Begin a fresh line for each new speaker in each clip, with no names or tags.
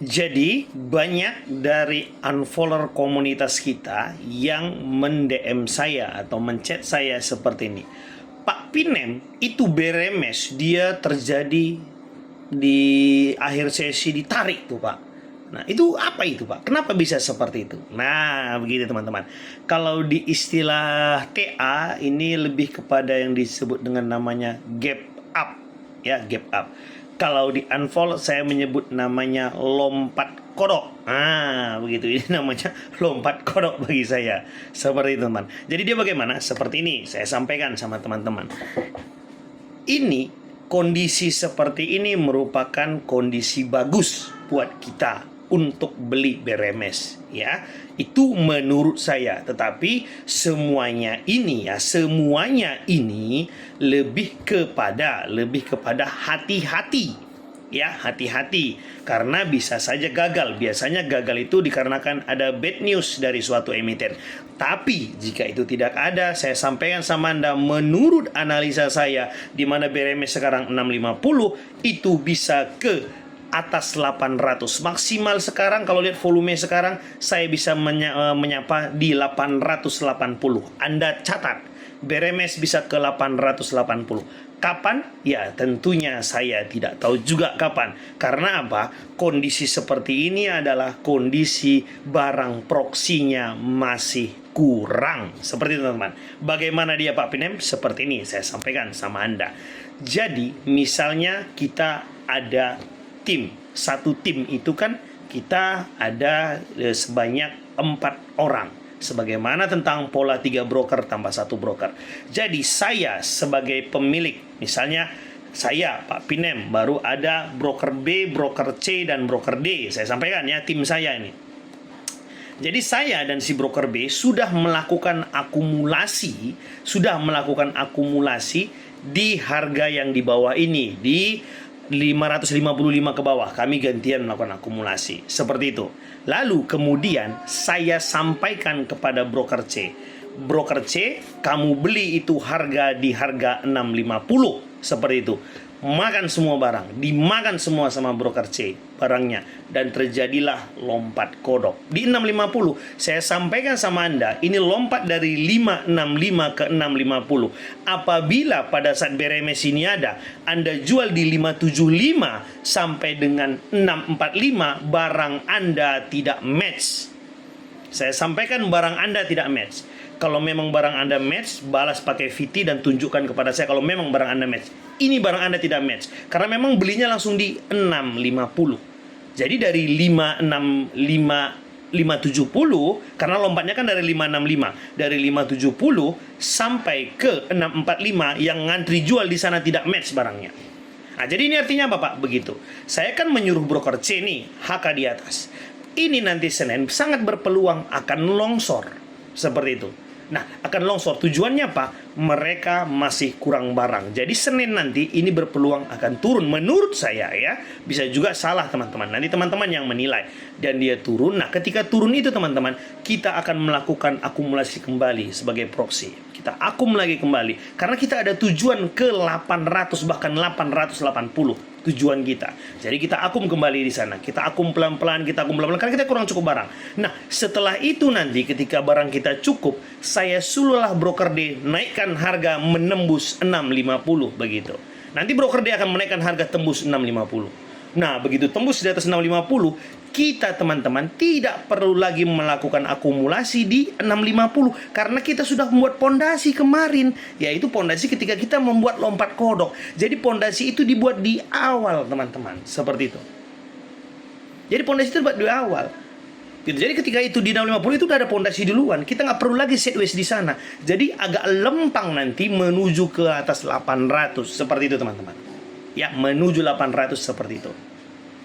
Jadi banyak dari unfollower komunitas kita yang mend-DM saya atau menchat saya seperti ini. Pak Pinem itu beremes, dia terjadi di akhir sesi ditarik tuh Pak. Nah itu apa itu Pak? Kenapa bisa seperti itu? Nah begitu teman-teman. Kalau di istilah TA ini lebih kepada yang disebut dengan namanya gap up. Ya, gap up. Kalau di unfold saya menyebut namanya lompat kodok. Ah, begitu. Ini namanya lompat kodok bagi saya. Seperti itu, teman. Jadi dia bagaimana? Seperti ini. Saya sampaikan sama teman-teman. Ini kondisi seperti ini merupakan kondisi bagus buat kita untuk beli beremes, ya. Itu menurut saya. Tetapi semuanya ini lebih kepada hati-hati. Ya, hati-hati karena bisa saja gagal. Biasanya gagal itu dikarenakan ada bad news dari suatu emiten. Tapi jika itu tidak ada, saya sampaikan sama Anda menurut analisa saya di mana BRMS sekarang 650 itu bisa ke atas 800 maksimal. Sekarang kalau lihat volume sekarang saya bisa menyapa di 880. Anda catat BRMS bisa ke 880. Kapan? Ya tentunya saya tidak tahu juga kapan. Karena apa? Kondisi seperti ini adalah kondisi barang proksinya masih kurang. Seperti itu teman-teman. Bagaimana dia Pak Pinem? Seperti ini saya sampaikan sama Anda. Jadi misalnya kita ada tim. Satu tim itu kan kita ada sebanyak 4 orang. Sebagaimana tentang pola 3 broker tambah 1 broker. Jadi saya sebagai pemilik, misalnya saya Pak Pinem, baru ada broker B, broker C, dan broker D. Saya sampaikan ya tim saya ini. Jadi saya dan si broker B sudah melakukan akumulasi di harga yang di bawah ini, di 555 ke bawah. Kami gantian melakukan akumulasi seperti itu. Lalu kemudian saya sampaikan kepada broker C, broker C, kamu beli itu di harga 650 seperti itu. Makan semua barang, dimakan semua sama broker C barangnya, dan terjadilah lompat kodok di 650. Saya sampaikan sama Anda, ini lompat dari 565 ke 650. Apabila pada saat BRMS ini ada, Anda jual di 575 sampai dengan 645, barang Anda tidak match. Saya sampaikan barang Anda tidak match. Kalau memang barang Anda match, balas pakai VT dan tunjukkan kepada saya kalau memang barang Anda match. Ini barang Anda tidak match. Karena memang belinya langsung di 650. Jadi dari 570, karena lompatnya kan dari 565. Dari 570 sampai ke 645, yang ngantri jual di sana tidak match barangnya. Nah, jadi ini artinya apa Pak? Begitu. Saya kan menyuruh broker C nih, HK di atas. Ini nanti Senin sangat berpeluang akan longsor. Seperti itu. Nah, akan longsor. Tujuannya apa? Mereka masih kurang barang. Jadi Senin nanti ini berpeluang akan turun. Menurut saya ya. Bisa juga salah teman-teman. Nanti teman-teman yang menilai. Dan dia turun. Nah, ketika turun itu teman-teman, kita akan melakukan akumulasi kembali sebagai proxy. Kita akum lagi kembali. Karena kita ada tujuan ke 800 bahkan 880. Tujuan kita. Jadi kita akum kembali di sana. Kita akum pelan-pelan, karena kita kurang cukup barang. Nah, setelah itu nanti ketika barang kita cukup, saya suruhlah broker D naikkan harga menembus 650 begitu. Nanti broker D akan menaikkan harga tembus 650. Nah, begitu tembus di atas 650, kita teman-teman tidak perlu lagi melakukan akumulasi di 650 karena kita sudah membuat pondasi kemarin, yaitu pondasi ketika kita membuat lompat kodok. Jadi pondasi itu dibuat di awal teman-teman, seperti itu. Jadi pondasi itu dibuat di awal. Jadi ketika itu di 650 itu udah ada pondasi duluan, kita nggak perlu lagi sideways di sana. Jadi agak lempang nanti menuju ke atas 800 seperti itu teman-teman. Ya, menuju 800 seperti itu.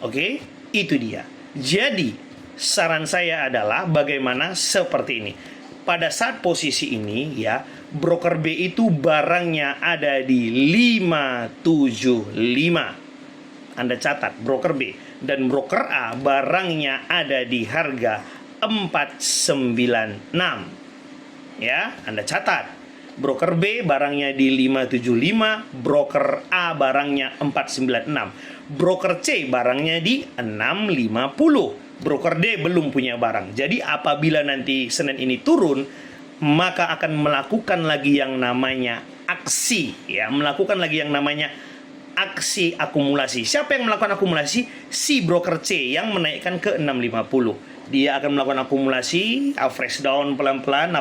Oke, itu dia. Jadi, saran saya adalah bagaimana seperti ini. Pada saat posisi ini ya, broker B itu barangnya ada di 575. Anda catat broker B, dan broker A barangnya ada di harga 496. Ya, Anda catat. Broker B barangnya di 575, broker A barangnya 496. Broker C barangnya di 6.50. Broker D belum punya barang. Jadi apabila nanti Senin ini turun, maka akan melakukan lagi yang namanya aksi, ya, melakukan lagi yang namanya aksi akumulasi. Siapa yang melakukan akumulasi? Si broker C yang menaikkan ke 6.50. Dia akan melakukan akumulasi, fresh down pelan-pelan,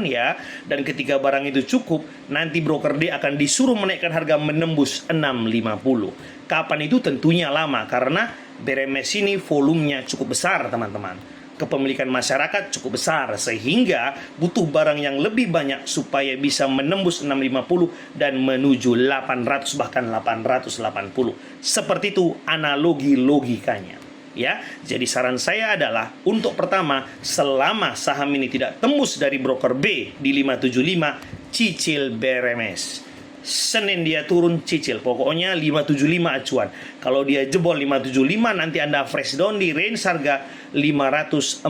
ya. Dan ketika barang itu cukup, nanti broker D akan disuruh menaikkan harga menembus 6.50. Kapan itu? Tentunya lama, karena BRMS ini volumenya cukup besar, teman-teman. Kepemilikan masyarakat cukup besar, sehingga butuh barang yang lebih banyak supaya bisa menembus 650 dan menuju 800 bahkan 880. Seperti itu analogi logikanya, ya. Jadi saran saya adalah untuk pertama, selama saham ini tidak tembus dari broker B di 575, cicil BRMS. Senin dia turun, cicil. Pokoknya 575 acuan. Kalau dia jebol 575, nanti Anda fresh down di range harga 504.96.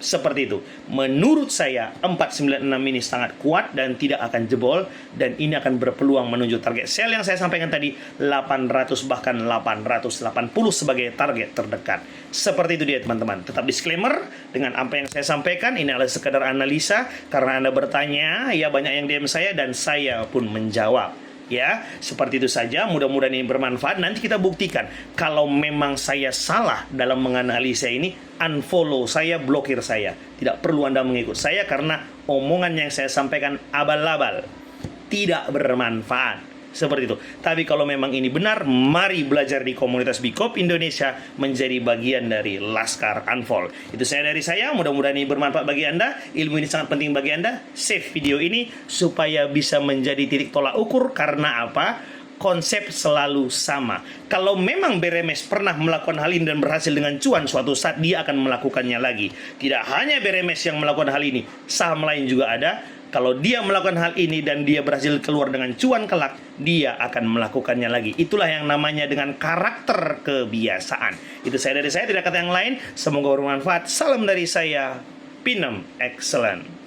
Seperti itu. Menurut saya 496 ini sangat kuat dan tidak akan jebol, dan ini akan berpeluang menuju target sell yang saya sampaikan tadi, 800 bahkan 880 sebagai target terdekat. Seperti itu dia, teman-teman. Tetap disclaimer dengan apa yang saya sampaikan, ini adalah sekedar analisa karena Anda bertanya, ya, banyak yang DM saya dan saya pun menjawab, ya. Seperti itu saja, mudah-mudahan ini bermanfaat. Nanti kita buktikan kalau memang saya salah dalam menganalisa ini, unfollow saya, blokir saya. Tidak perlu Anda mengikut saya karena omongan yang saya sampaikan abal-abal, tidak bermanfaat. Seperti itu. Tapi kalau memang ini benar, mari belajar di komunitas Bikop Indonesia menjadi bagian dari Laskar Unfold. Itu saya dari saya, mudah-mudahan ini bermanfaat bagi Anda. Ilmu ini sangat penting bagi Anda. Save video ini supaya bisa menjadi titik tolak ukur. Karena apa? Konsep selalu sama. Kalau memang BRMS pernah melakukan hal ini dan berhasil dengan cuan, suatu saat dia akan melakukannya lagi. Tidak hanya BRMS yang melakukan hal ini, saham lain juga ada. Kalau dia melakukan hal ini dan dia berhasil keluar dengan cuan kelak, dia akan melakukannya lagi. Itulah yang namanya dengan karakter kebiasaan. Itu saya dari saya, tidak kata yang lain. Semoga bermanfaat. Salam dari saya, Pinem Excellent.